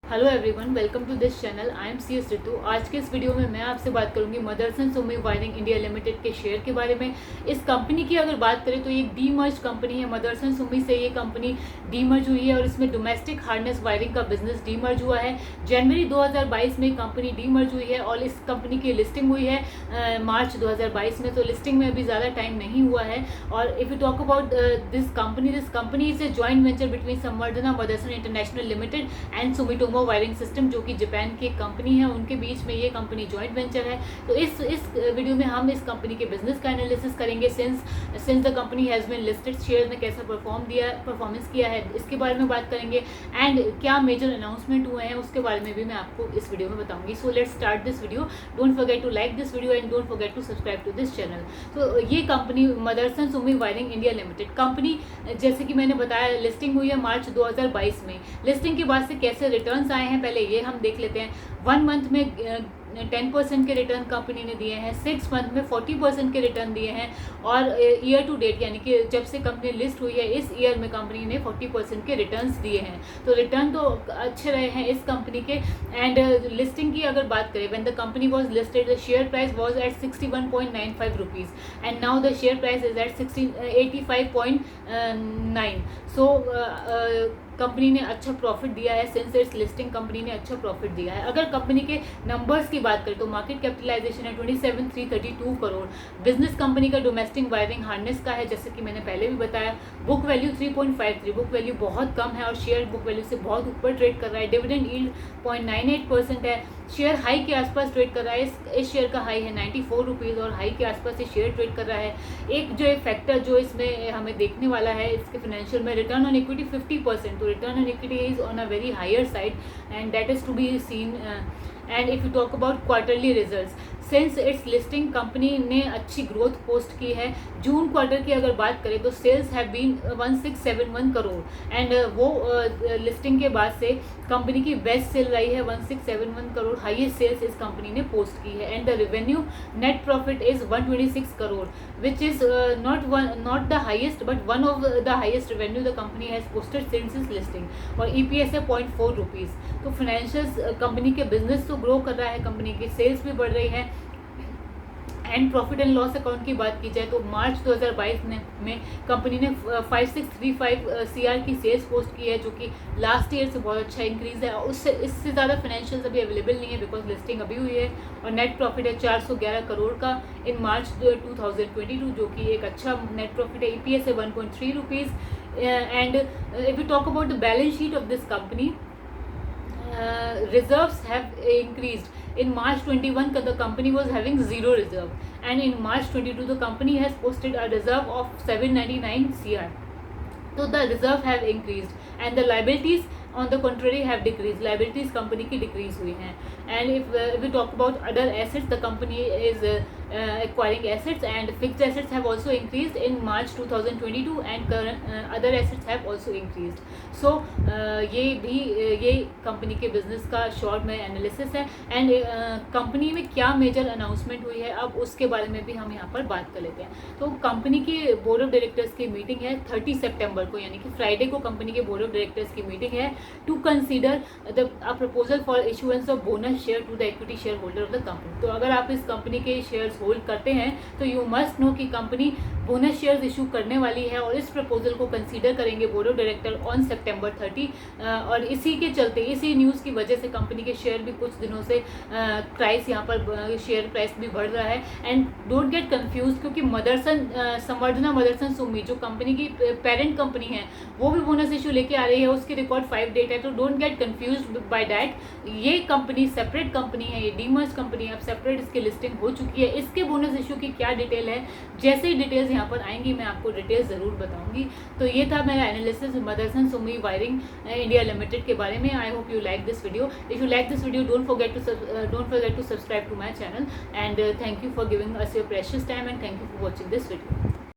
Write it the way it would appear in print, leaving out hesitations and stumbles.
Hello everyone, welcome to this channel. I am C S Ritu. आज के इस video में मैं आपसे बात करूंगी Motherson Sumi wiring India limited के शेयर के बारे में। इस कंपनी की अगर बात करें तो ये डीमर्ज कंपनी है। मदरसन सुमी से ये कंपनी डीमर्ज हुई है और इसमें डोमेस्टिक हार्नेस वायरिंग का बिजनेस डीमर्ज हुआ है। जनवरी 2022 में कंपनी डीमर्ज हुई है और इस कंपनी की लिस्टिंग हुई है मार्च 2022 में। तो लिस्टिंग में अभी ज़्यादा टाइम नहीं हुआ है। और if you talk about this company is a joint venture between Samvardhana Motherson international limited and Sumitomo wiring system, जो कि जापान की एक कंपनी है, उनके बीच में ये कंपनी जॉइंट वेंचर है। तो इस वीडियो में हम इस कंपनी के बिजनेस का एनालिसिस करेंगे। Since the company has been listed, share ने कैसा परफॉर्मेंस किया है, इसके बारे में बात करेंगे। एंड क्या मेजर अनाउंसमेंट हुए हैं उसके बारे में भी मैं आपको इस वीडियो में बताऊंगी। So let's start this video. Don't forget to like this video and don't forget to subscribe to this channel. तो ये company Motherson Sumi wiring India limited company, जैसे कि मैंने बताया, लिस्टिंग हुई है मार्च 2022 में। लिस्टिंग के बाद से कैसे रिटर्न्स आए हैं पहले ये हम देख लेते हैं। 1 मंथ में 10% के रिटर्न कंपनी ने दिए हैं, 6 मंथ में 40% के रिटर्न दिए हैं, और ईयर टू डेट यानी कि जब से कंपनी लिस्ट हुई है इस ईयर में कंपनी ने 40% के रिटर्न्स दिए हैं। तो रिटर्न तो अच्छे रहे हैं इस कंपनी के। एंड लिस्टिंग की अगर बात करें, when the company was listed the share price was at 61.95 rupees and now the share price is at 85.9। So company ने अच्छा प्रॉफिट दिया है। सिंस इट्स लिस्टिंग कंपनी ने अच्छा प्रॉफिट दिया है। अगर कंपनी के नंबर्स की बात करें तो मार्केट कैपिटलाइजेशन है 27,332 करोड़। बिजनेस कंपनी का डोमेस्टिक वायरिंग हार्नेस का है, जैसे कि मैंने पहले भी बताया। बुक वैल्यू 3.53, बुक वैल्यू बहुत कम है और शेयर बुक वैल्यू से बहुत ऊपर ट्रेड कर रहा है। डिविडेंड यील्ड 0.98% है। शेयर हाई के आसपास ट्रेड कर रहा है। इस शेयर का हाई है 94 रुपीज़ और हाई के आसपास ये शेयर ट्रेड कर रहा है। एक जो फैक्टर जो इसमें हमें देखने वाला है इसके फाइनेंशियल में, रिटर्न ऑन इक्विटी 50%। तो return on equity is on a very higher side and that is to be seen. And if you talk about quarterly results, since its listing company ने अच्छी ग्रोथ पोस्ट की है। जून quarter की अगर बात करें तो sales have been 1671 crore and वो लिस्टिंग के बाद से कंपनी की बेस्ट सेल रही है 1671 करोड़। हाईएस्ट सेल्स इस कंपनी ने पोस्ट की है। And the revenue net profit is 126 crore which is not the highest but one of the highest revenue the company has posted since is listing. और EPS है 0.4 rupees. तो financials company के business तो grow कर रहा है, कंपनी की sales भी बढ़ रही है। And profit and loss account की बात की जाए तो मार्च 2022 में कंपनी ने 5635 CR की सेल्स पोस्ट की है, जो कि लास्ट ईयर से बहुत अच्छा इंक्रीज़ है। उससे इससे ज़्यादा फाइनेंशियल्स अभी अवेलेबल नहीं है बिकॉज लिस्टिंग अभी हुई है। और नेट प्रॉफिट है 411 करोड़ का इन मार्च 2022, जो कि एक अच्छा नेट प्रॉफिट है। EPS है 1.3 rupees. And if you talk about the balance sheet of this company, reserves have increased. In March 21 the company was having zero reserve and in March 22 the company has posted a reserve of 799 CR. So the reserve have increased and the liabilities on the contrary have decreased. Liabilities company की decrease हुई हैं. And if we talk about other assets, the company is acquiring assets and fixed assets have also increased in March 2022 and current other assets have also increased. So ये company के business का short में analysis है। And company में क्या major announcement हुई है अब उसके बारे में भी हम यहाँ पर बात कर लेते हैं। तो कंपनी की बोर्ड ऑफ डायरेक्टर्स की मीटिंग है 30 सितंबर को, यानी कि फ्राइडे को कंपनी के बोर्ड ऑफ डायरेक्टर्स की मीटिंग है to consider a proposal for issuance of bonus share to the equity share holder of the company. तो अगर आप इस कंपनी के शेयर्स होल्ड करते हैं तो यू मस्ट नो कि कंपनी बोनस शेयर्स इशू करने वाली है और इस प्रपोजल को कंसीडर करेंगे बोर्ड ऑफ डायरेक्टर ऑन सितंबर 30। और इसी के चलते, इसी न्यूज़ की वजह से कंपनी के शेयर भी कुछ दिनों से प्राइस यहाँ पर शेयर प्राइस भी बढ़ रहा है। एंड डोंट गेट कंफ्यूज, क्योंकि संवर्धना मदरसन सुमी जो कंपनी की पेरेंट कंपनी है वो भी बोनस इशू लेके आ रही है, उसकी रिकॉर्ड 5 डेट है। तो don't get confuse by that. ये कंपनी सेपरेट कंपनी है, ये डीमर्ज कंपनी है, अब सेपरेट इसकी लिस्टिंग हो चुकी है। इसके बोनस इशू की क्या डिटेल है, जैसे ही डिटेल्स यहाँ पर आएंगी मैं आपको डिटेल्स ज़रूर बताऊंगी। तो ये था मेरा analysis Motherson Sumi wiring India limited के बारे में। I hope you like this video. If you like this video don't forget to subscribe to my channel and thank you for giving us your precious time and thank you for watching this video.